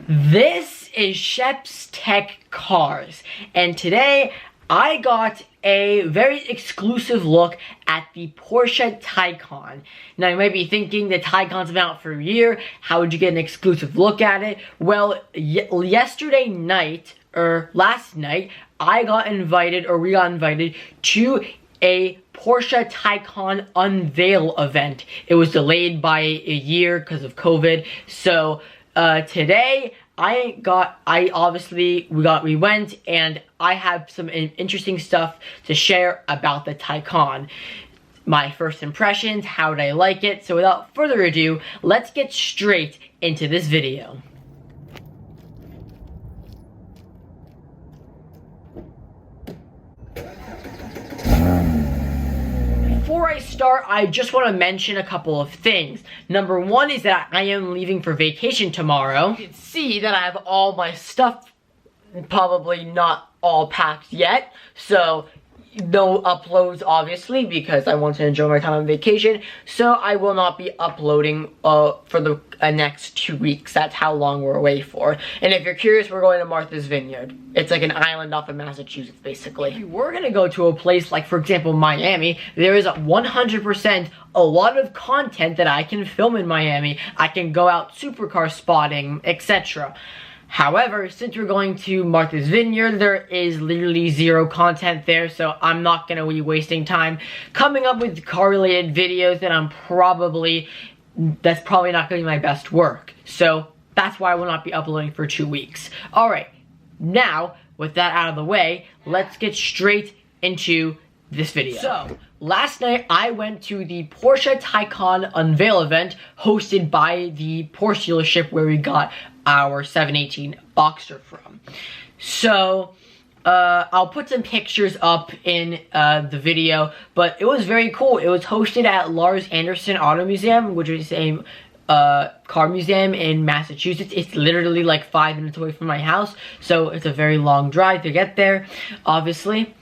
This is Shep's Tech Cars, and today I got a very exclusive look at the Porsche Taycan. Now you might be thinking the Taycan's been out for a year, how would you get an exclusive look at it? Well, yesterday night, or last night, we got invited to a Porsche Taycan unveil event. It was delayed by a year because of COVID, so today we went, and I have some interesting stuff to share about the Taycan. My first impressions, how did I like it? So without further ado, let's get straight into this video. Before I start, I just want to mention a couple of things. Number one is that I am leaving for vacation tomorrow. You can see that I have all my stuff, probably not all packed yet, so no uploads obviously because I want to enjoy my time on vacation. So I will not be uploading for the next 2 weeks. That's how long we're away for. And if you're curious, we're going to Martha's Vineyard. It's like an island off of Massachusetts, basically. If you were gonna go to a place like, for example, Miami, there is 100% a lot of content that I can film in Miami. I can go out supercar spotting, etc. However, since we're going to Martha's Vineyard, there is literally zero content there, so I'm not going to be wasting time coming up with car-related videos that's probably not going to be my best work. So that's why I will not be uploading for 2 weeks. Alright, now, with that out of the way, let's get straight into this video. So, last night I went to the Porsche Taycan unveil event hosted by the Porsche dealership where we got our 718 Boxster from. So, I'll put some pictures up in the video, but it was very cool. It was hosted at Lars Anderson Auto Museum, which is a car museum in Massachusetts. It's literally like 5 minutes away from my house, so it's a very long drive to get there, obviously.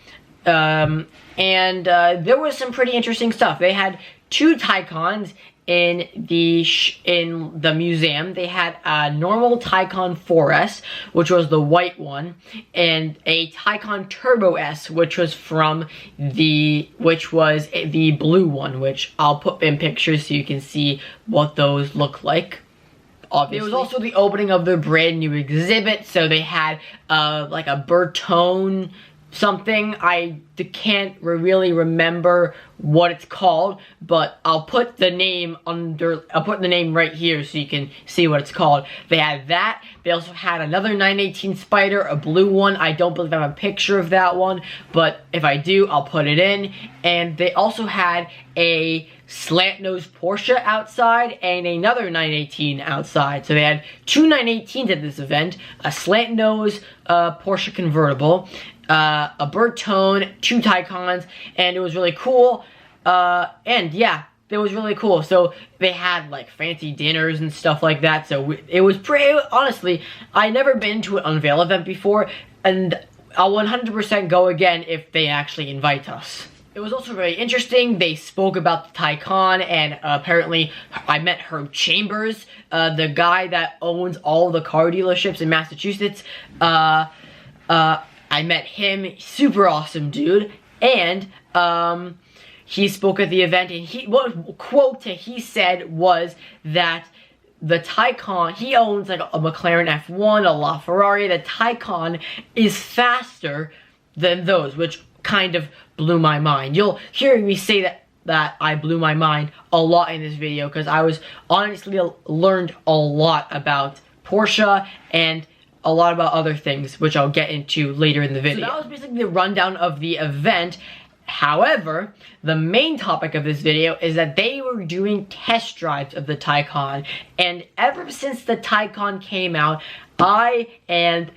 There was some pretty interesting stuff. They had 2 Taycans in the museum. They had a normal Taycan 4S, which was the white one, and a Taycan Turbo S, which was the blue one, which I'll put in pictures so you can see what those look like. Obviously. It was also the opening of their brand new exhibit, so they had like a Bertone something. I can't really remember what it's called, but I'll put the name right here so you can see what it's called. They had that. They also had another 918 Spider, a blue one. I don't believe I have a picture of that one, but if I do, I'll put it in. And they also had a slant nose Porsche outside and another 918 outside. So they had 2 918s at this event, a slant nose Porsche convertible, a Bertone, 2 Taycans, and it was really cool. And yeah, it was really cool. So they had like fancy dinners and stuff like that. So it was pretty, honestly, I'd never been to an unveil event before, and I'll 100% go again if they actually invite us. It was also very interesting. They spoke about the Taycan, and apparently I met Herb Chambers, the guy that owns all the car dealerships in Massachusetts. I met him, super awesome dude, and he spoke at the event, and one quote that he said was that the Taycan, he owns like a McLaren F1, a LaFerrari. The Taycan is faster than those, which kind of blew my mind. You'll hear me say that I blew my mind a lot in this video, because I was honestly learned a lot about Porsche and a lot about other things, which I'll get into later in the video. So that was basically the rundown of the event. However, the main topic of this video is that they were doing test drives of the Taycan, and ever since the Taycan came out, I and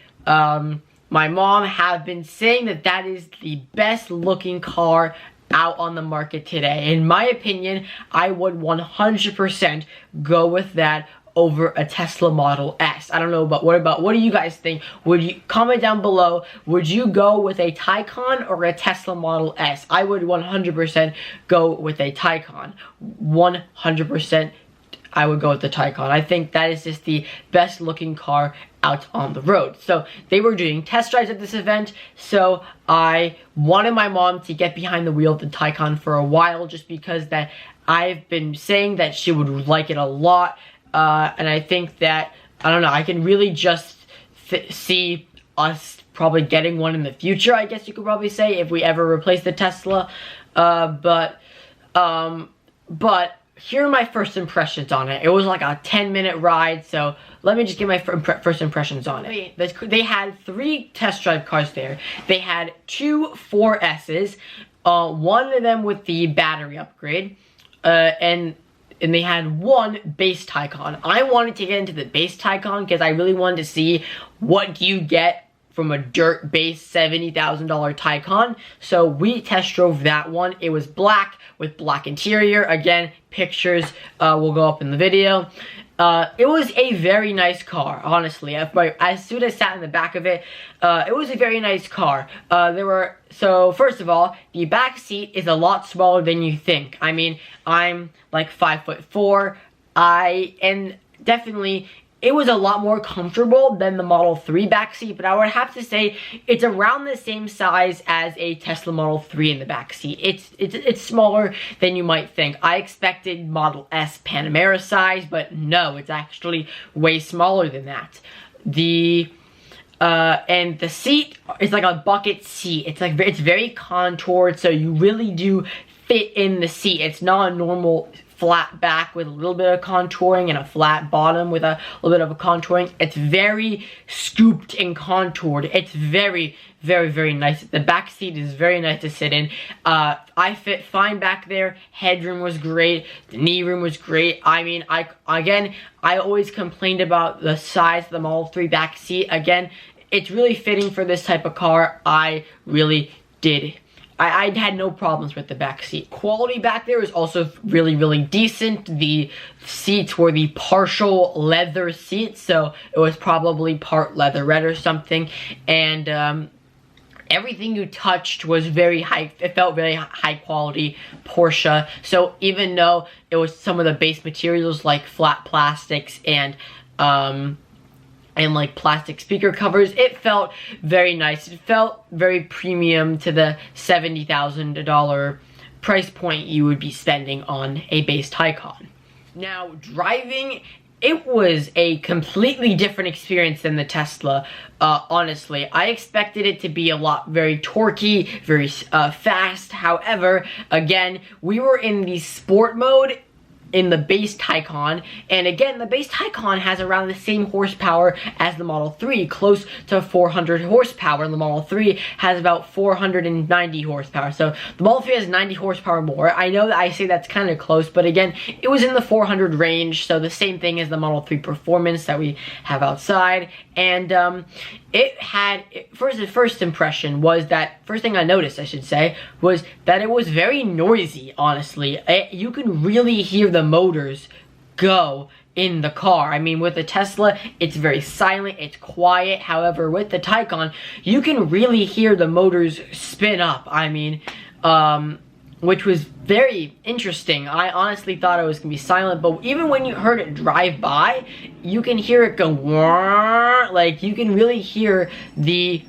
my mom have been saying that that is the best looking car out on the market today. In my opinion, I would 100% go with that over a Tesla Model S. I don't know, but what do you guys think? Would you comment down below? Would you go with a Taycan or a Tesla Model S? I would 100% go with a Taycan. 100% I would go with the Taycan. I think that is just the best looking car out on the road. So they were doing test drives at this event, so I wanted my mom to get behind the wheel of the Taycan for a while, just because that I've been saying that she would like it a lot, and I think that, I don't know, I can really just see us probably getting one in the future, I guess you could probably say, if we ever replace the Tesla. But here are my first impressions on it. It was like a 10-minute ride, so let me just give my first impressions on it. They had 3 test drive cars there. They had 2 4S's, one of them with the battery upgrade, and they had 1 base Taycan. I wanted to get into the base Taycan because I really wanted to see what you get from a dirt base $70,000 Taycan. So we test drove that one. It was black with black interior. Again, pictures will go up in the video. It was a very nice car, honestly. As soon as I sat in the back of it, it was a very nice car. So first of all, the back seat is a lot smaller than you think. I mean, I'm like 5'4". And definitely, it was a lot more comfortable than the Model 3 backseat, but I would have to say it's around the same size as a Tesla Model 3 in the backseat. It's smaller than you might think. I expected Model S Panamera size, but no, it's actually way smaller than that. And the seat is like a bucket seat. It's very contoured, so you really do fit in the seat. It's not a normal flat back with a little bit of contouring and a flat bottom with a little bit of a contouring. It's very scooped and contoured. It's very, very, very nice. The back seat is very nice to sit in. I fit fine back there. Headroom was great. The knee room was great. I mean, I always complained about the size of the Model 3 back seat. Again, it's really fitting for this type of car. I really did. I had no problems with the back seat. Quality back there was also really, really decent. The seats were the partial leather seats, so it was probably part leatherette or something. And everything you touched was very high. It felt very high quality Porsche. So even though it was some of the base materials like flat plastics and like plastic speaker covers, it felt very nice. It felt very premium to the $70,000 price point you would be spending on a base Taycan. Now, driving, it was a completely different experience than the Tesla, honestly. I expected it to be a lot very torquey, very fast. However, again, we were in the sport mode in the base Taycan, and again, the base Taycan has around the same horsepower as the Model 3, close to 400 horsepower, and the Model 3 has about 490 horsepower. So the Model 3 has 90 horsepower more. I know that I say that's kind of close, but again, it was in the 400 range, so the same thing as the Model 3 Performance that we have outside. And the first impression was that, first thing I noticed, I should say, was that it was very noisy, honestly. You can really hear the motors go in the car. I mean, with the Tesla, it's very silent, it's quiet. However, with the Taycan, you can really hear the motors spin up. I mean, which was very interesting. I honestly thought it was gonna be silent, but even when you heard it drive by, you can hear it go, like, you can really hear the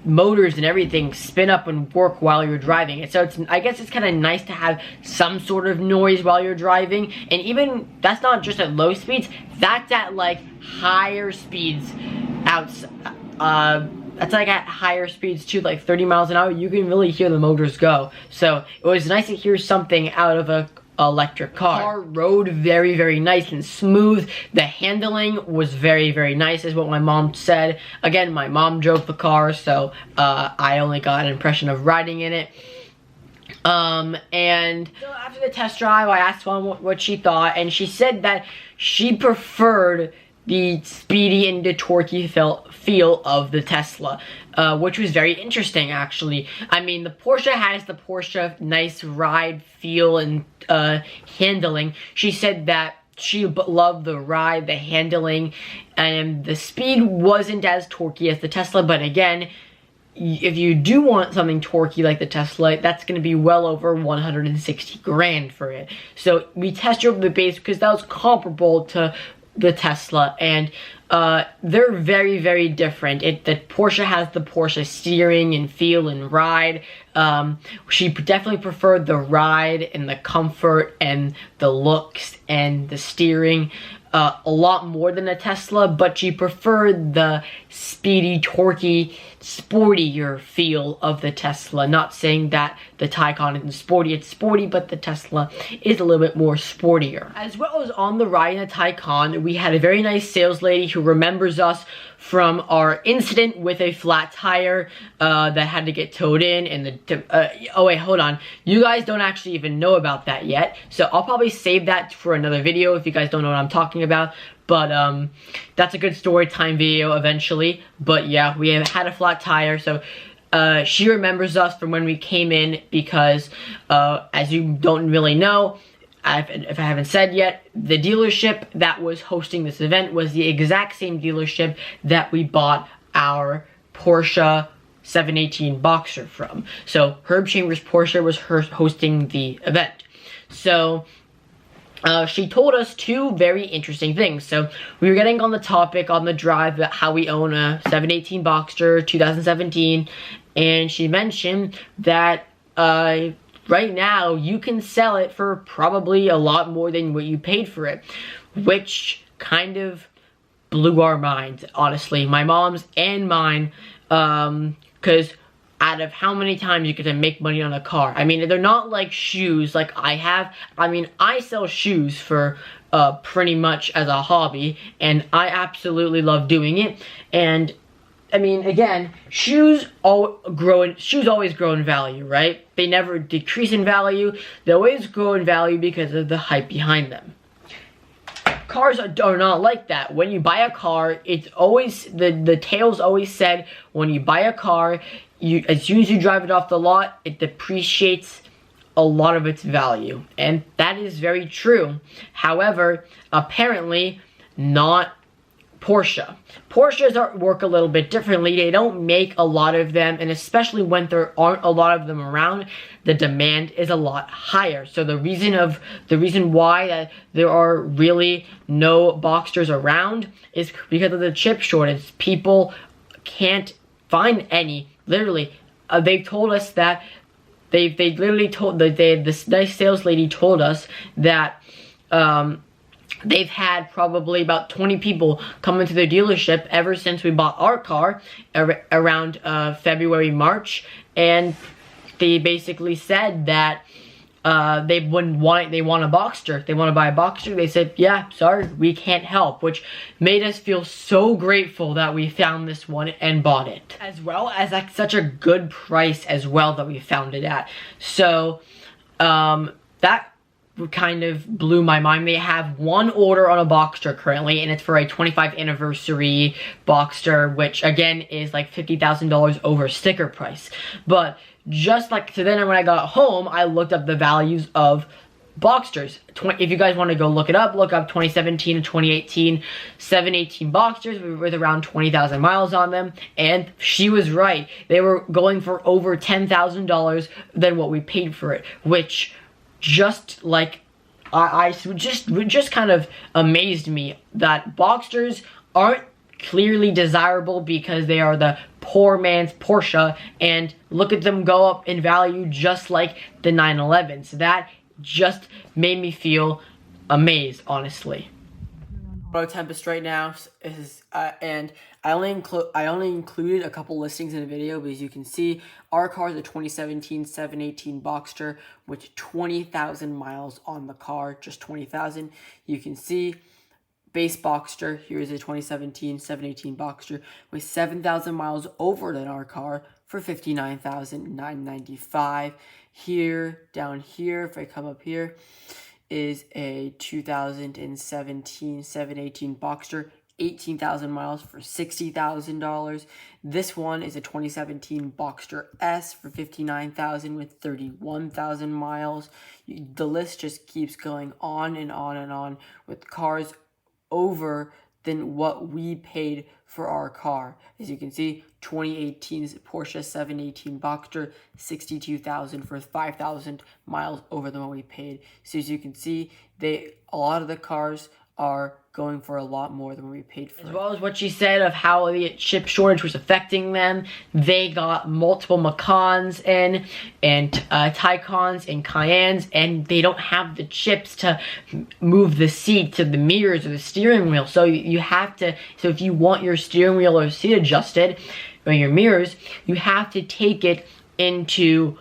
motors and everything spin up and work while you're driving. And so I guess it's kind of nice to have some sort of noise while you're driving. And even, that's not just at low speeds, that's at like higher speeds that's like at higher speeds too, like 30 miles an hour. You can really hear the motors go. So it was nice to hear something out of a electric car. The car rode very, very nice and smooth. The handling was very, very nice, is what my mom said. Again, my mom drove the car, so I only got an impression of riding in it. And so after the test drive, I asked mom what she thought, and she said that she preferred the speedy and the torquey feel of the Tesla, which was very interesting, actually. I mean, the Porsche has the Porsche nice ride feel and handling. She said that she loved the ride, the handling, and the speed wasn't as torquey as the Tesla, but again, if you do want something torquey like the Tesla, that's going to be well over 160 grand for it. So we test drove the base because that was comparable to the Tesla, and they're very, very different. The Porsche has the Porsche steering and feel and ride. She definitely preferred the ride and the comfort and the looks and the steering a lot more than a Tesla, but she preferred the speedy, torquey, sportier feel of the Tesla. Not saying that the Taycan isn't sporty, it's sporty, but the Tesla is a little bit more sportier. As well as on the ride in the Taycan, we had a very nice sales lady who remembers us from our incident with a flat tire that had to get towed in, and oh wait, hold on, you guys don't actually even know about that yet, so I'll probably save that for another video if you guys don't know what I'm talking about. But that's a good story time video eventually. But yeah, we have had a flat tire, so she remembers us from when we came in because as you don't really know, if I haven't said yet, the dealership that was hosting this event was the exact same dealership that we bought our Porsche 718 Boxster from. So Herb Chambers Porsche was hosting the event. So she told us two very interesting things. So we were getting on the topic on the drive about how we own a 718 Boxster 2017, and she mentioned that right now you can sell it for probably a lot more than what you paid for it, which kind of blew our minds, honestly, my mom's and mine, because out of how many times you get to make money on a car. I mean, they're not like shoes like I have. I mean, I sell shoes for pretty much as a hobby, and I absolutely love doing it. And I mean, again, shoes always grow in value, right? They never decrease in value. They always grow in value because of the hype behind them. Cars are not like that. When you buy a car, it's always, the tale's always said, when you buy a car, as soon as you drive it off the lot, it depreciates a lot of its value. And that is very true. However, apparently not Porsche. Porsches work a little bit differently. They don't make a lot of them, and especially when there aren't a lot of them around, the demand is a lot higher. So the reason why that there are really no Boxsters around is because of the chip shortage. People can't find any. Literally, they've told us that they literally told this nice sales lady told us that they've had probably about 20 people come into their dealership ever since we bought our car around February, March, and they basically said that they want a Boxster. They want to buy a Boxster. They said, yeah, sorry, we can't help, which made us feel so grateful that we found this one and bought it. As well as like such a good price as well that we found it at. So that kind of blew my mind. They have one order on a Boxster currently, and it's for a 25th anniversary Boxster, which again is like $50,000 over sticker price. But just like, so then when I got home, I looked up the values of Boxsters. If you guys want to go look it up, look up 2017 and 2018 718 Boxsters with around 20,000 miles on them, and she was right. They were going for over $10,000 than what we paid for it, which just like just kind of amazed me that Boxsters aren't clearly desirable because they are the poor man's Porsche, and look at them go up in value just like the 911. So that just made me feel amazed, honestly. Tempest right now is and I only included a couple listings in the video, but as you can see, our car is a 2017 718 Boxster with 20,000 miles on the car, just 20,000. You can see base Boxster, here is a 2017 718 Boxster with 7,000 miles over than our car for $59,995. Here, down here, if I come up here, is a 2017 718 Boxster, 18,000 miles for $60,000. This one is a 2017 Boxster S for $59,000 with 31,000 miles. The list just keeps going on and on and on with cars over than what we paid for our car. As you can see, 2018's Porsche 718 Boxster, $62,000 for 5,000 miles over than what we paid. So as you can see, a lot of the cars are going for a lot more than what we paid for. As well as what she said of how the chip shortage was affecting them. They got multiple Macans and Taycans and Cayennes, and they don't have the chips to move the seat to the mirrors or the steering wheel. So you have to, so if you want your steering wheel or seat adjusted, or your mirrors, you have to take it into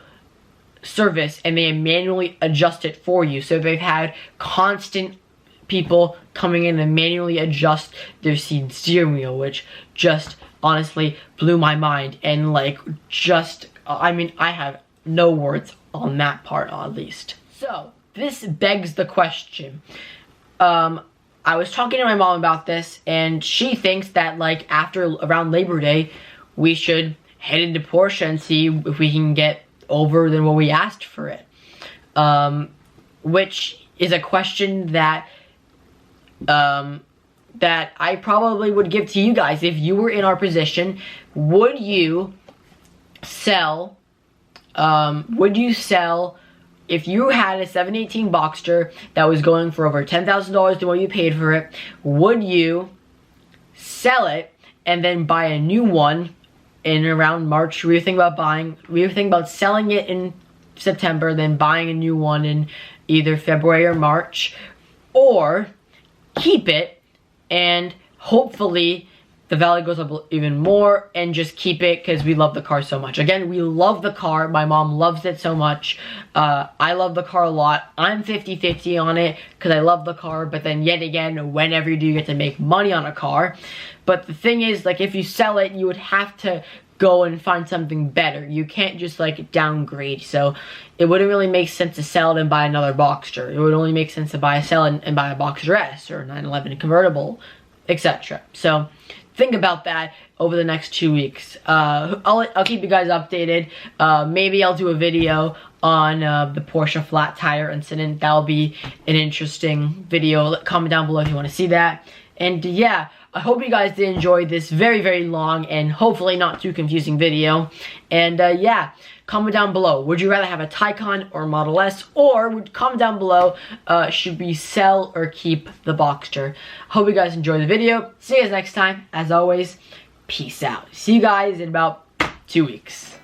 service and they manually adjust it for you. So they've had constant people coming in and manually adjust their seat and steering wheel, which just honestly blew my mind. And like, just, I mean, I have no words on that part, at least. So this begs the question. I was talking to my mom about this, and she thinks that like around Labor Day, we should head into Porsche and see if we can get over than what we asked for it. Which is a question that that I probably would give to you guys. If you were in our position, would you sell, if you had a 718 Boxster that was going for over $10,000 to what you paid for it, would you sell it and then buy a new one in around March? Were you thinking about selling it in September, then buying a new one in either February or March, or keep it and hopefully the value goes up even more and just keep it because we love the car so much. Again, we love the car. My mom loves it so much. I love the car a lot. I'm 50-50 on it because I love the car, but then yet again, whenever do you get to make money on a car? But the thing is, like, if you sell it, you would have to go and find something better. You can't just like downgrade. So it wouldn't really make sense to sell it and buy another Boxster. It would only make sense to sell it and buy a Boxster S or 911 convertible, etc. So think about that over the next 2 weeks. I'll keep you guys updated. Maybe I'll do a video on the Porsche flat tire incident. That'll be an interesting video. Comment down below if you want to see that. And yeah, I hope you guys did enjoy this very, very long and hopefully not too confusing video. And yeah, comment down below. Would you rather have a Taycan or Model S? Or comment down below, should we sell or keep the Boxster? Hope you guys enjoyed the video. See you guys next time. As always, peace out. See you guys in about 2 weeks.